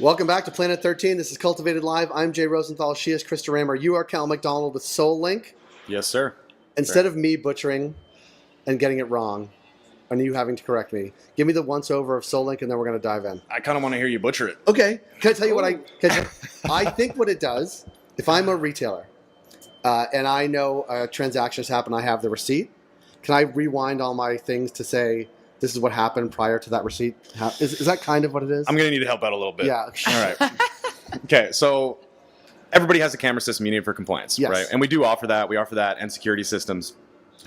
Welcome back to Planet 13. This is Cultivated Live. I'm Jay Rosenthal. She is Krista Rammer. You are Cal McDonald with Solink. Yes, sir. Instead of me butchering and getting it wrong, and you having to correct me, give me the once-over of Solink, and then we're going to dive in. I kind of want to hear you butcher it. Okay. Can I tell you what I think what it does, if I'm a retailer, and I know a transaction has happened, I have the receipt, can I rewind all my things to say, this is what happened prior to that receipt? Is that kind of what it is? I'm going to need help out a little bit. Yeah. All right. Okay, so everybody has a camera system you need for compliance, Yes. right? And we do offer that. We offer that and security systems.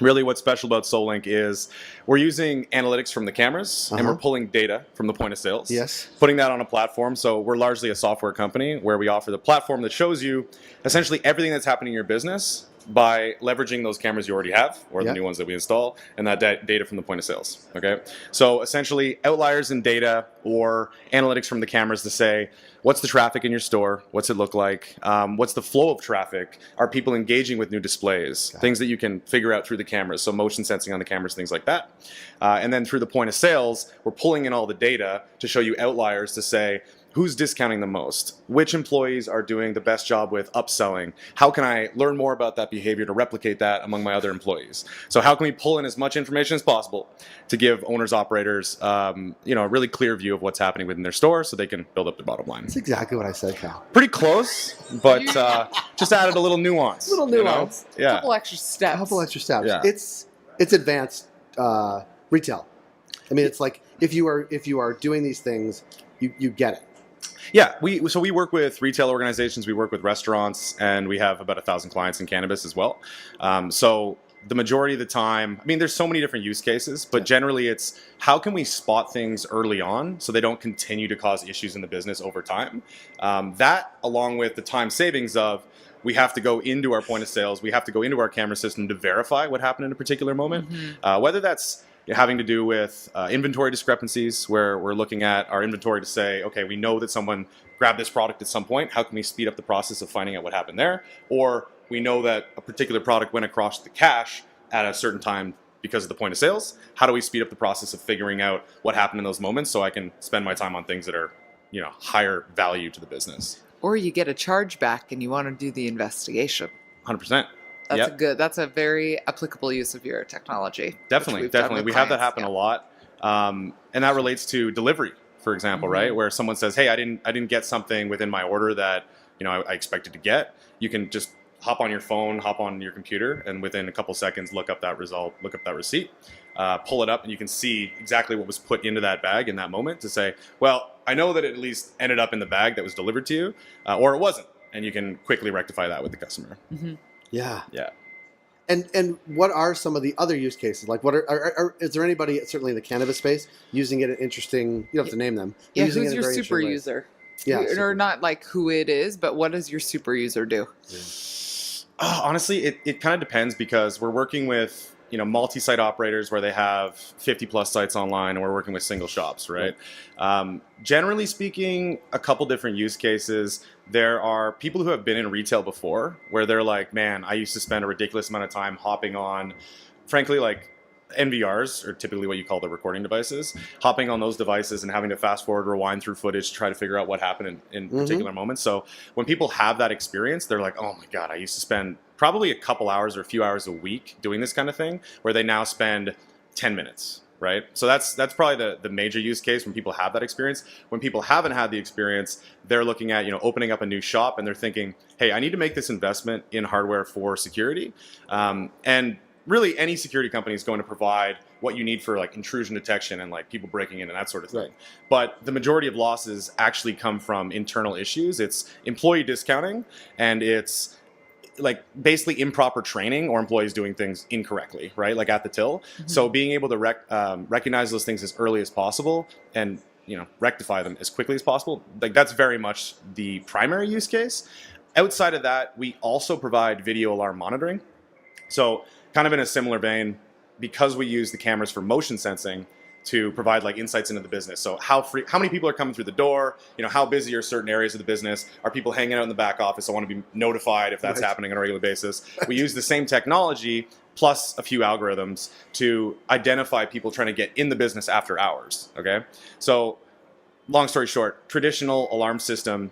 Really what's special about Solink is we're using analytics from the cameras and we're pulling data from the point of sales. Yes. Putting that on a platform. So we're largely a software company where we offer the platform that shows you essentially everything that's happening in your business by leveraging those cameras you already have or the new ones that we install and that data from the point of sales. Okay. So essentially outliers in data or analytics from the cameras to say, what's the traffic in your store? What's it look like? What's the flow of traffic? Are people engaging with new displays? Things that you can figure out through the cameras. So motion sensing on the cameras, things like that. And then through the point of sales, we're pulling in all the data to show you outliers to say, who's discounting the most? Which employees are doing the best job with upselling? How can I learn more about that behavior to replicate that among my other employees? So how can we pull in as much information as possible to give owners, operators, a really clear view of what's happening within their store so they can build up their bottom line? That's exactly what I said, Cal. Pretty close, but just added a little nuance. Little nuance. You know? Yeah. A couple extra steps. A couple extra steps. Yeah. It's advanced retail. I mean, it's like if you are doing these things, you get it. Yeah, we work with retail organizations, we work with restaurants, and we have about 1,000 clients in cannabis as well. So the majority of the time, I mean, there's so many different use cases, but generally it's how can we spot things early on so they don't continue to cause issues in the business over time. That, along with the time savings of we have to go into our point of sales, we have to go into our camera system to verify what happened in a particular moment, whether that's having to do with inventory discrepancies where we're looking at our inventory to say, okay, we know that someone grabbed this product at some point. How can we speed up the process of finding out what happened there? Or we know that a particular product went across the cash at a certain time because of the point of sales. How do we speed up the process of figuring out what happened in those moments so I can spend my time on things that are, higher value to the business? Or you get a charge back and you want to do the investigation. 100%. That's a very applicable use of your technology. Definitely. We have that happen a lot. And that relates to delivery, for example, right? Where someone says, hey, I didn't get something within my order that, I expected to get. You can just hop on your phone, hop on your computer, and within a couple seconds, look up that result, look up that receipt, pull it up, and you can see exactly what was put into that bag in that moment to say, well, I know that it at least ended up in the bag that was delivered to you, or it wasn't. And you can quickly rectify that with the customer. Yeah. Yeah. And what are some of the other use cases? Like, is there anybody, certainly in the cannabis space, using it in interesting? You don't have to name them. Yeah, using who's it in your very super interesting ways. user? Yeah, Or not like who it is, but what does your super user do? Honestly, it kind of depends because we're working with multi-site operators where they have 50 plus sites online, and we're working with single shops, right? Generally speaking, a couple different use cases. There are people who have been in retail before where they're like, man, I used to spend a ridiculous amount of time hopping on, frankly, like NVRs, or typically what you call the recording devices, hopping on those devices and having to fast forward, rewind through footage to try to figure out what happened in particular moments. So when people have that experience, they're like, oh my God, I used to spend probably a couple hours or a few hours a week doing this kind of thing, where they now spend 10 minutes, right? So that's probably the major use case when people have that experience. When people haven't had the experience, they're looking at, opening up a new shop and they're thinking, hey, I need to make this investment in hardware for security. And really any security company is going to provide what you need for like intrusion detection and like people breaking in and that sort of thing. Right. But the majority of losses actually come from internal issues. It's employee discounting, and it's like basically improper training or employees doing things incorrectly, right? Like at the till. So being able to recognize those things as early as possible and rectify them as quickly as possible, like that's very much the primary use case. Outside of that, we also provide video alarm monitoring. So kind of in a similar vein, because we use the cameras for motion sensing to provide like insights into the business. So how many people are coming through the door? How busy are certain areas of the business? Are people hanging out in the back office? I want to be notified if that's happening on a regular basis. We use the same technology plus a few algorithms to identify people trying to get in the business after hours. Okay, so long story short, traditional alarm system,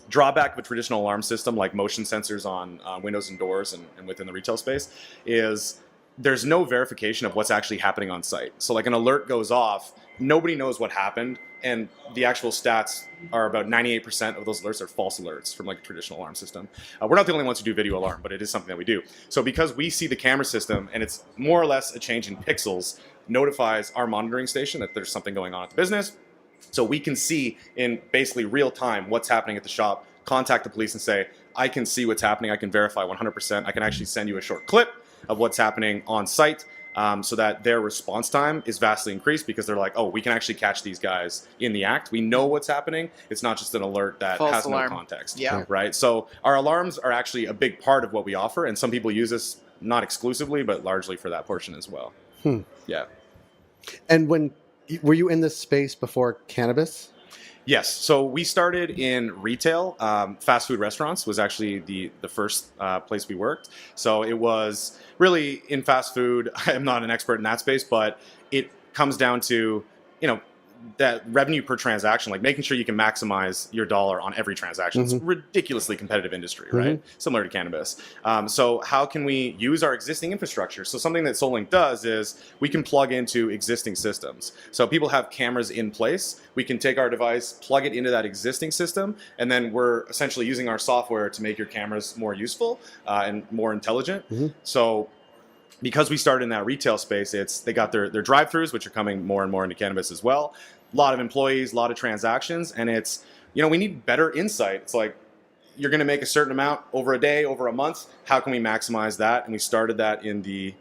drawback of a traditional alarm system like motion sensors on windows and doors and within the retail space is there's no verification of what's actually happening on site. So like an alert goes off, nobody knows what happened, and the actual stats are about 98% of those alerts are false alerts from like a traditional alarm system. We're not the only ones who do video alarm, but it is something that we do. So because we see the camera system and it's more or less a change in pixels, notifies our monitoring station that there's something going on at the business. So we can see in basically real time what's happening at the shop, contact the police and say, I can see what's happening, I can verify 100%, I can actually send you a short clip of what's happening on site, so that their response time is vastly increased because they're like, oh, we can actually catch these guys in the act. We know what's happening. It's not just an alert that False has alarm. no context. Yeah. Right? So our alarms are actually a big part of what we offer, and some people use this not exclusively, but largely for that portion as well. Yeah. And were you in this space before cannabis? Yes. So we started in retail. Fast food restaurants was actually the first place we worked. So it was really in fast food. I'm not an expert in that space, but it comes down to, that revenue per transaction, like making sure you can maximize your dollar on every transaction. It's a ridiculously competitive industry, right? Similar to cannabis. So how can we use our existing infrastructure? So something that Solink does is we can plug into existing systems. So people have cameras in place. We can take our device, plug it into that existing system, and then we're essentially using our software to make your cameras more useful and more intelligent. So because we started in that retail space, they got their drive-thrus, which are coming more and more into cannabis as well. A lot of employees, a lot of transactions, and it's, we need better insight. It's like, you're going to make a certain amount over a day, over a month. How can we maximize that? And we started that in the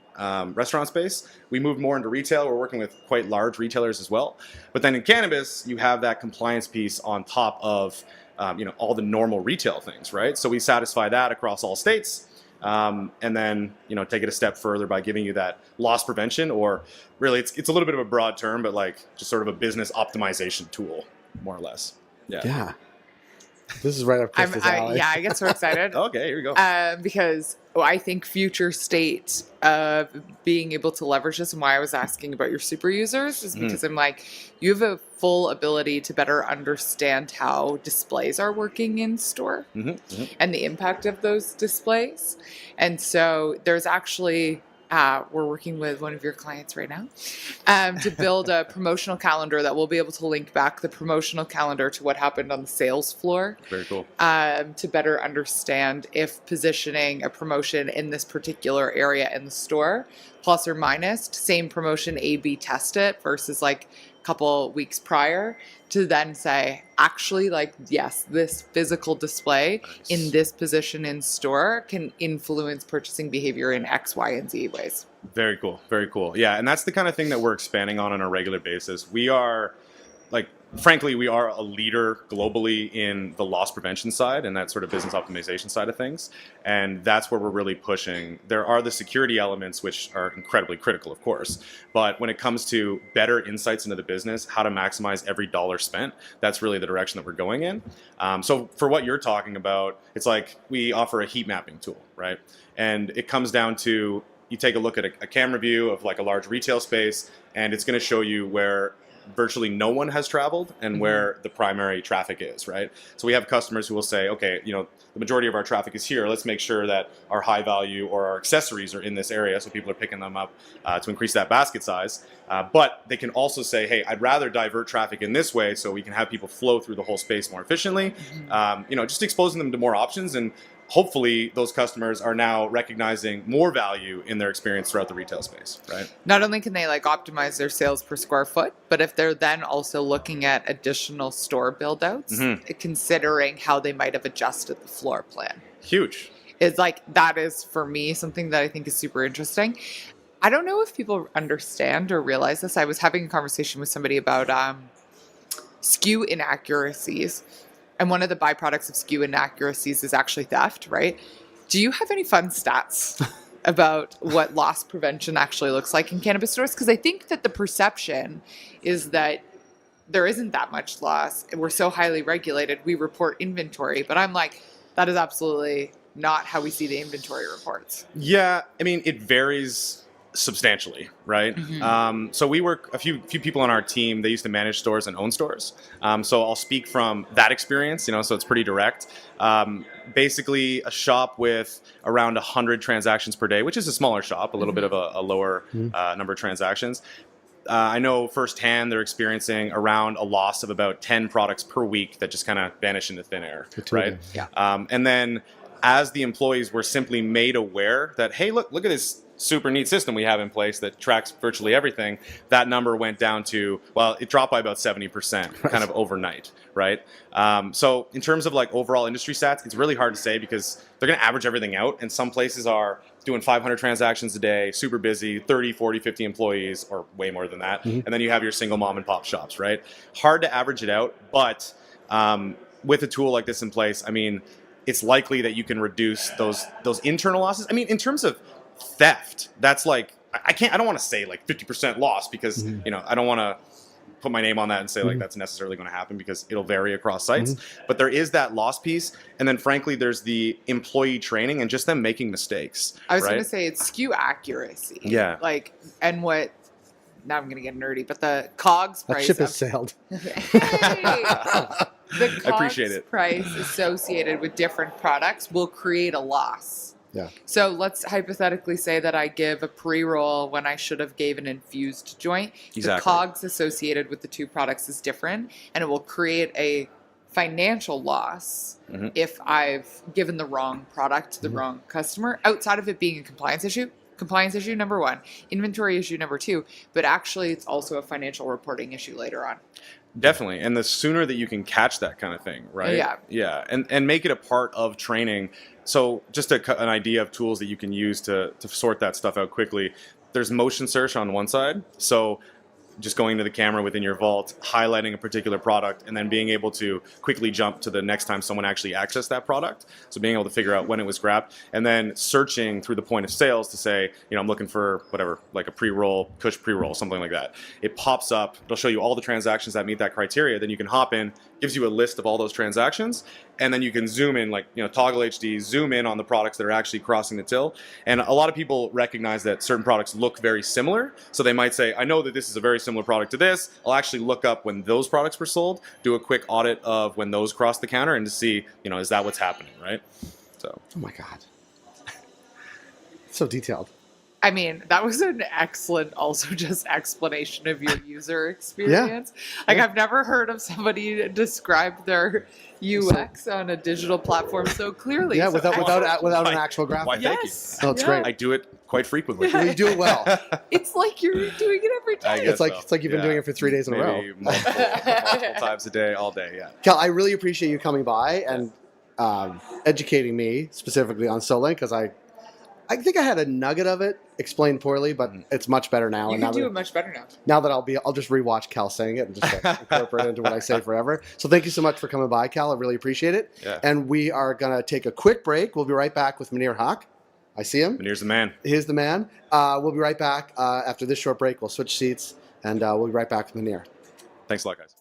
restaurant space. We moved more into retail. We're working with quite large retailers as well. But then in cannabis, you have that compliance piece on top of, all the normal retail things, right? So we satisfy that across all states. And then, take it a step further by giving you that loss prevention, or really it's a little bit of a broad term, but like just sort of a business optimization tool, more or less. Yeah. This is right up Krista's alley. I get so excited. Okay, here we go. Because I think future state of being able to leverage this, and why I was asking about your super users is because I'm like, you have a full ability to better understand how displays are working in store and the impact of those displays. And so there's actually, we're working with one of your clients right now to build a promotional calendar that will be able to link back the promotional calendar to what happened on the sales floor. Very cool. To better understand if positioning a promotion in this particular area in the store, plus or minus, same promotion, A/B test it versus like a couple weeks prior, to then say, actually, like, yes, this physical display in this position in store can influence purchasing behavior in X, Y, and Z ways. Very cool. Very cool. Yeah. And that's the kind of thing that we're expanding on a regular basis. We are frankly, we are a leader globally in the loss prevention side and that sort of business optimization side of things. And that's where we're really pushing. There are the security elements, which are incredibly critical, of course. But when it comes to better insights into the business, how to maximize every dollar spent, that's really the direction that we're going in. So for what you're talking about, it's like we offer a heat mapping tool, right? And it comes down to, you take a look at a camera view of like a large retail space, and it's going to show you where virtually no one has traveled and where the primary traffic is, right? So we have customers who will say, okay, the majority of our traffic is here. Let's make sure that our high value or our accessories are in this area so people are picking them up to increase that basket size. But they can also say, hey, I'd rather divert traffic in this way so we can have people flow through the whole space more efficiently. Just exposing them to more options, and hopefully those customers are now recognizing more value in their experience throughout the retail space, right? Not only can they optimize their sales per square foot, but if they're then also looking at additional store build outs, considering how they might have adjusted the floor plan. Huge. It's that is for me something that I think is super interesting. I don't know if people understand or realize this. I was having a conversation with somebody about SKU inaccuracies. And one of the byproducts of SKU inaccuracies is actually theft, right? Do you have any fun stats about what loss prevention actually looks like in cannabis stores? Because I think that the perception is that there isn't that much loss. We're so highly regulated, we report inventory. But I'm like, that is absolutely not how we see the inventory reports. Yeah, I mean, it varies substantially, right? Mhm. So we work a few people on our team. They used to manage stores and own stores. So I'll speak from that experience. So it's pretty direct. Basically, a shop with around 100 transactions per day, which is a smaller shop, a little bit of a lower number of transactions. I know firsthand they're experiencing around a loss of about 10 products per week that just kind of vanish into thin air, right? Yeah. And then as the employees were simply made aware that, hey, look at this super neat system we have in place that tracks virtually everything, that number went down to, well, it dropped by about 70% kind of overnight, right? So in terms of like overall industry stats, it's really hard to say because they're going to average everything out, and some places are doing 500 transactions a day, super busy, 30, 40, 50 employees, or way more than that. And then you have your single mom and pop shops, right? Hard to average it out, but with a tool like this in place, I mean, it's likely that you can reduce those internal losses. I mean, in terms of theft, that's like, I don't want to say like 50% loss because I don't want to put my name on that and say like that's necessarily going to happen because it'll vary across sites. But there is that loss piece, and then frankly there's the employee training and just them making mistakes. I was right? going to say it's SKU accuracy. Yeah. Like, and what, now I'm going to get nerdy, but the COGS That price. ship has sailed. The I appreciate COGS it. price associated with different products will create a loss. Yeah. So let's hypothetically say that I give a pre-roll when I should have gave an infused joint. Exactly. The COGS associated with the two products is different, and it will create a financial loss if I've given the wrong product to the wrong customer, outside of it being a compliance issue. Compliance issue number one, inventory issue number two, but actually it's also a financial reporting issue later on. Definitely. And the sooner that you can catch that kind of thing, right? Yeah. Yeah. And make it a part of training. So just an idea of tools that you can use to sort that stuff out quickly. There's motion search on one side. So just going to the camera within your vault, highlighting a particular product, and then being able to quickly jump to the next time someone actually accessed that product. So being able to figure out when it was grabbed, and then searching through the point of sales to say, I'm looking for whatever, like a pre-roll, Kush pre-roll, something like that. It pops up. It'll show you all the transactions that meet that criteria. Then you can hop in, gives you a list of all those transactions, and then you can zoom in, like, toggle HD, zoom in on the products that are actually crossing the till. And a lot of people recognize that certain products look very similar. So they might say, I know that this is a very similar product to this. I'll actually look up when those products were sold, do a quick audit of when those crossed the counter, and to see, is that what's happening, right? So. Oh my God. So detailed. I mean, that was an excellent, also just explanation of your user experience. Like, I've never heard of somebody describe their UX on a digital platform so clearly. Yeah, So without an actual graphic. Why, thank Yes. Oh, it's Yeah. great. I do it quite frequently. You do it well. It's like you're doing it every I day. guess It's like you've been doing it for 3 days in a row. Maybe multiple times a day, all day, yeah. Cal, I really appreciate you coming by and educating me specifically on Solink, because I think I had a nugget of it explained poorly, but it's much better now. You and can now do that, it much better now. now that I'll just rewatch Cal saying it and just incorporate it into what I say forever. So thank you so much for coming by, Cal. I really appreciate it. Yeah. And we are going to take a quick break. We'll be right back with Munir Haq. I see him. And here's the man. Here's the man. We'll be right back after this short break. We'll switch seats, and we'll be right back with Munir. Thanks a lot, guys.